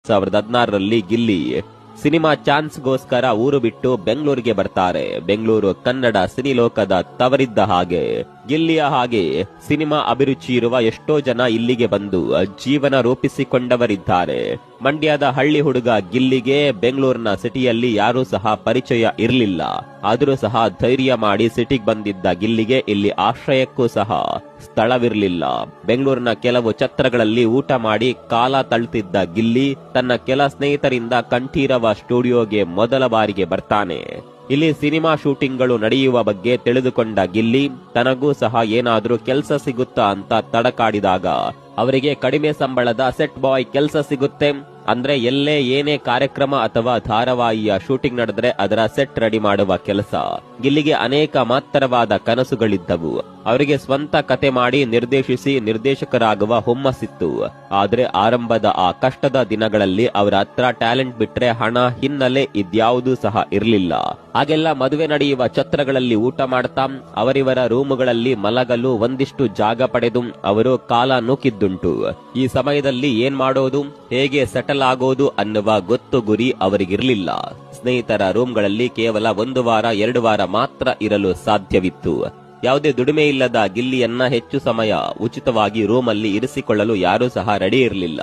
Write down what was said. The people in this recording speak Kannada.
2016ರಲ್ಲಿ ಗಿಲ್ಲಿ ಸಿನಿಮಾ ಚಾನ್ಸ್ಗೋಸ್ಕರ ಊರು ಬಿಟ್ಟು ಬೆಂಗಳೂರಿಗೆ ಬರ್ತಾರೆ. ಬೆಂಗಳೂರು ಕನ್ನಡ ಸಿನಿಲೋಕದ ತವರಿದ್ದ ಹಾಗೆ. ಗಿಲ್ಲಿಯ ಹಾಗೆ ಸಿನಿಮಾ ಅಭಿರುಚಿ ಇರುವ ಎಷ್ಟೋ ಜನ ಇಲ್ಲಿಗೆ ಬಂದು ಜೀವನ ರೂಪಿಸಿಕೊಂಡವರಿದ್ದಾರೆ. ಮಂಡ್ಯದ ಹಳ್ಳಿ ಹುಡುಗ ಗಿಲ್ಲಿಗೆ ಬೆಂಗಳೂರಿನ ಸಿಟಿಯಲ್ಲಿ ಯಾರೂ ಸಹ ಪರಿಚಯ ಇರಲಿಲ್ಲ. ಆದರೂ ಸಹ ಧೈರ್ಯ ಮಾಡಿ ಸಿಟಿಗೆ ಬಂದಿದ್ದ ಗಿಲ್ಲಿಗೆ ಇಲ್ಲಿ ಆಶ್ರಯಕ್ಕೂ ಸಹ ಸ್ಥಳವಿರಲಿಲ್ಲ. ಬೆಂಗಳೂರಿನ ಕೆಲವು ಛತ್ರಗಳಲ್ಲಿ ಊಟ ಮಾಡಿ ಕಾಲ ತಳ್ಳುತ್ತಿದ್ದ ಗಿಲ್ಲಿ ತನ್ನ ಕೆಲ ಸ್ನೇಹಿತರಿಂದ ಕಂಠೀರವ ಸ್ಟುಡಿಯೋಗೆ ಮೊದಲ ಬಾರಿಗೆ ಬರ್ತಾನೆ. ಇಲ್ಲಿ ಸಿನಿಮಾ ಶೂಟಿಂಗ್ಗಳು ನಡೆಯುವ ಬಗ್ಗೆ ತಿಳಿದುಕೊಂಡ ಗಿಲ್ಲಿ ತನಗೂ ಸಹ ಏನಾದ್ರೂ ಕೆಲಸ ಸಿಗುತ್ತಾ ಅಂತ ತಡಕಾಡಿದಾಗ ಅವರಿಗೆ ಕಡಿಮೆ ಸಂಬಳದ ಸೆಟ್ ಬಾಯ್ ಕೆಲಸ ಸಿಗುತ್ತೆ. ಅಂದ್ರೆ ಎಲ್ಲೇ ಏನೇ ಕಾರ್ಯಕ್ರಮ ಅಥವಾ ಧಾರಾವಾಹಿಯ ಶೂಟಿಂಗ್ ನಡೆದ್ರೆ ಅದರ ಸೆಟ್ ರೆಡಿ ಮಾಡುವ ಕೆಲಸ. ಗಿಲ್ಲಿಗೆ ಅನೇಕ ಮಾತ್ರವಾದ ಕನಸುಗಳಿದ್ದವು. ಅವರಿಗೆ ಸ್ವಂತ ಕತೆ ಮಾಡಿ ನಿರ್ದೇಶಿಸಿ ನಿರ್ದೇಶಕರಾಗುವ ಹುಮ್ಮಸ್ಸಿತ್ತು. ಆದ್ರೆ ಆರಂಭದ ಆ ಕಷ್ಟದ ದಿನಗಳಲ್ಲಿ ಅವರ ಹತ್ರ ಟ್ಯಾಲೆಂಟ್ ಬಿಟ್ರೆ ಹಣ, ಹಿನ್ನೆಲೆ ಇದ್ಯಾವುದೂ ಸಹ ಇರಲಿಲ್ಲ. ಹಾಗೆಲ್ಲ ಮದುವೆ ನಡೆಯುವ ಛತ್ರಗಳಲ್ಲಿ ಊಟ ಮಾಡ್ತಾ ಅವರಿವರ ರೂಮುಗಳಲ್ಲಿ ಮಲಗಲು ಒಂದಿಷ್ಟು ಜಾಗ ಪಡೆದು ಅವರು ಕಾಲ ನೂಕಿದ್ದುಂಟು. ಈ ಸಮಯದಲ್ಲಿ ಏನ್ ಮಾಡೋದು, ಹೇಗೆ ಸೆಟಲ್ ಆಗೋದು ಅನ್ನುವ ಗೊತ್ತು ಗುರಿ ಅವರಿಗಿರಲಿಲ್ಲ. ಸ್ನೇಹಿತರ ರೂಮ್ಗಳಲ್ಲಿ ಕೇವಲ 1 ವಾರ 2 ವಾರ ಮಾತ್ರ ಇರಲು ಸಾಧ್ಯವಿತ್ತು. ಯಾವುದೇ ದುಡಿಮೆ ಇಲ್ಲದ ಗಿಲ್ಲಿಯನ್ನ ಹೆಚ್ಚು ಸಮಯ ಉಚಿತವಾಗಿ ರೂಮಲ್ಲಿ ಇರಿಸಿಕೊಳ್ಳಲು ಯಾರೂ ಸಹ ರೆಡಿ ಇರಲಿಲ್ಲ.